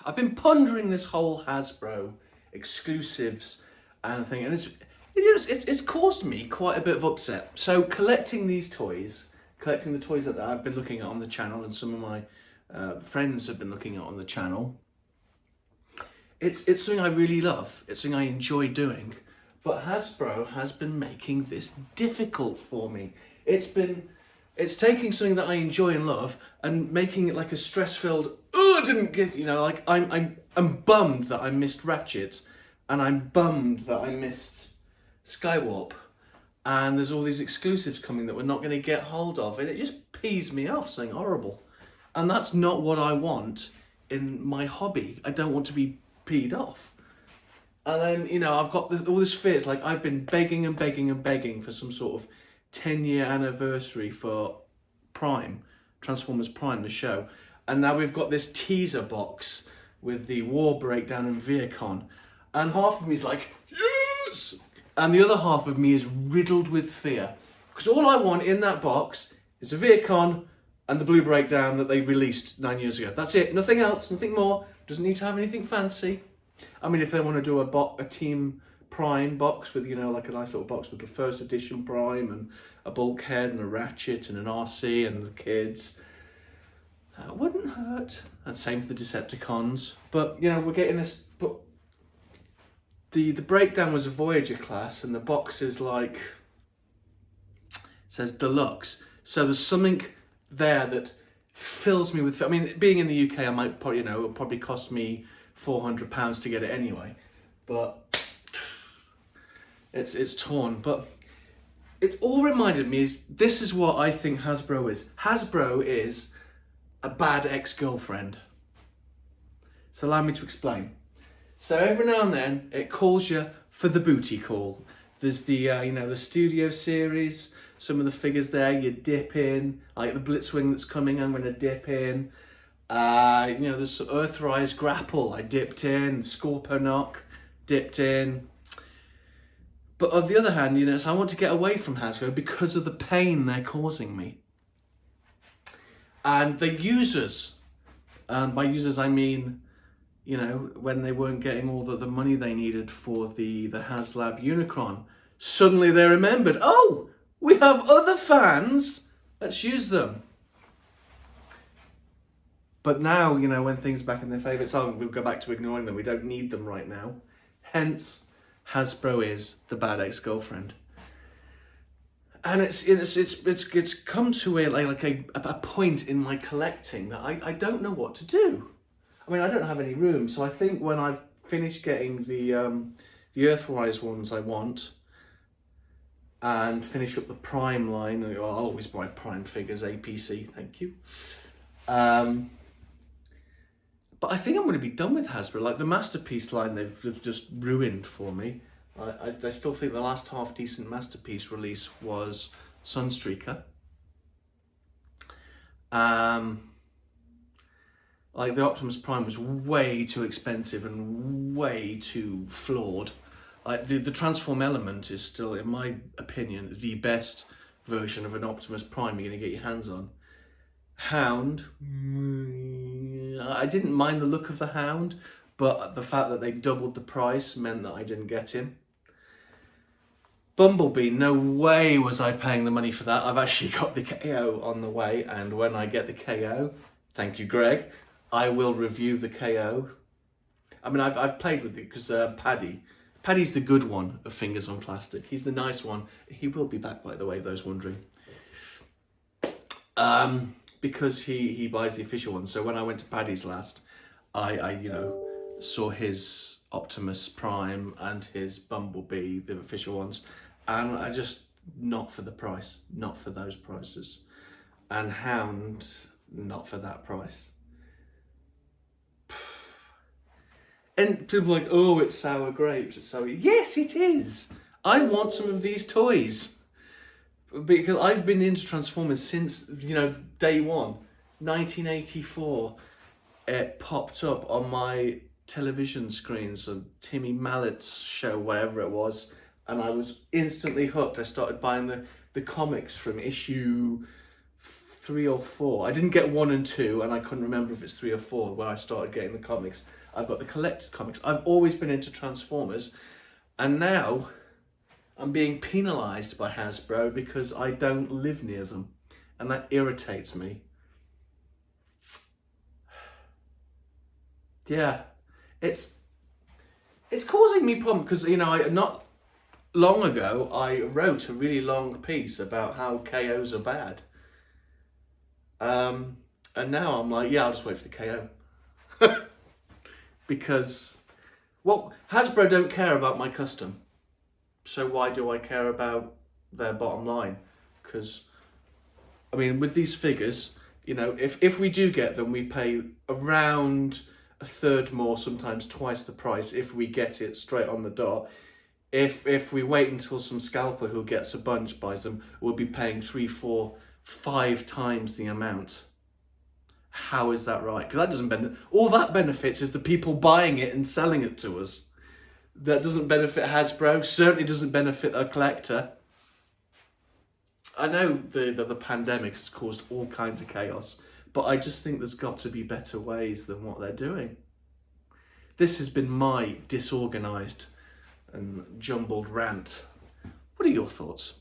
I've been pondering this whole Hasbro exclusives and thing, and it's caused me quite a bit of upset. So collecting these toys, collecting the toys that I've been looking at on the channel, and some of my friends have been looking at on the channel. It's something I really love. It's something I enjoy doing, but Hasbro has been making this difficult for me. It's taking something that I enjoy and love and making it like a stress-filled. Oh, I didn't get, like I'm bummed that I missed Ratchet, and I'm bummed that I missed Skywarp, and there's all these exclusives coming that we're not going to get hold of, and it just pees me off, something horrible. And that's not what I want in my hobby. I don't want to be peed off. And then, I've got all this fear. It's like I've been begging and begging and begging for some sort of 10-year anniversary for Prime, Transformers Prime, the show. And now we've got this teaser box with the war breakdown in Viacon. And half of me is like, yes! And the other half of me is riddled with fear. Because all I want in that box is a Viacon and the blue breakdown that they released 9 years ago. That's it. Nothing else, nothing more. Doesn't need to have anything fancy. I mean, if they want to do a Team Prime box with, like a nice little box with the first edition Prime and a Bulkhead and a Ratchet and an RC and the kids, that wouldn't hurt. And same for the Decepticons. But, we're getting this. But the breakdown was a Voyager class, and the box is like, says deluxe. So there's something there that fills me with. I mean, being in the UK, I might probably, it'll probably cost me £400 to get it anyway. But it's torn. But it all reminded me, this is what I think Hasbro is. Hasbro is a bad ex-girlfriend. So allow me to explain. So every now and then it calls you for the booty call. There's the the Studio series, some of the figures there you dip in, like the Blitzwing that's coming, I'm going to dip in. There's Earthrise Grapple, I dipped in, Scorponok, dipped in. But on the other hand, so I want to get away from Hasbro because of the pain they're causing me. And the users, and by users I mean, when they weren't getting all the money they needed for the HasLab Unicron, suddenly they remembered, oh, we have other fans, let's use them. But now, when things are back in their favour, we'll go back to ignoring them, we don't need them right now. Hence, Hasbro is the bad ex-girlfriend. And it's come to a point in my collecting that I don't know what to do. I mean, I don't have any room, so I think when I've finished getting the Earthrise ones I want, and finish up the Prime line, I'll always buy Prime figures, APC, thank you. But I think I'm going to be done with Hasbro. Like the Masterpiece line, they've just ruined for me. I still think the last half decent Masterpiece release was Sunstreaker. Like the Optimus Prime was way too expensive and way too flawed. Like the Transform element is still, in my opinion, the best version of an Optimus Prime you're going to get your hands on. Hound, I didn't mind the look of the Hound, but the fact that they doubled the price meant that I didn't get him. Bumblebee, no way was I paying the money for that. I've actually got the KO on the way, and when I get the KO, thank you, Greg, I will review the KO. I mean, I've played with it because Paddy's the good one of Fingers on Plastic. He's the nice one. He will be back, by the way, those wondering. Because he buys the official one. So when I went to Paddy's last, I saw his Optimus Prime and his Bumblebee, the official ones, and I just, not for the price, not for those prices. And Hound, not for that price. And people are like, oh, it's sour grapes, it's sour. Yes, it is. I want some of these toys. Because I've been into Transformers since, day one. 1984, it popped up on my television screens of Timmy Mallett's show, whatever it was, and I was instantly hooked. I started buying the comics from issue 3 or 4. I didn't get 1 and 2, and I couldn't remember if it's 3 or 4 when I started getting the comics. I've got the collected comics. I've always been into Transformers, and now I'm being penalised by Hasbro because I don't live near them, and that irritates me. Yeah, it's causing me problems because, you know, not long ago I wrote a really long piece about how KOs are bad. And now I'm like, yeah, I'll just wait for the KO. Because, well, Hasbro don't care about my custom. So why do I care about their bottom line? Because, I mean, with these figures, you know, if we do get them, we pay around a third more, sometimes twice the price if we get it straight on the dot. If we wait until some scalper who gets a bunch buys them, we'll be paying 3, 4, 5 times the amount. How is that right? Because that doesn't benefit. All that benefits is the people buying it and selling it to us. That doesn't benefit Hasbro. Certainly doesn't benefit a collector. I know the pandemic has caused all kinds of chaos, but I just think there's got to be better ways than what they're doing. This has been my disorganised and jumbled rant. What are your thoughts?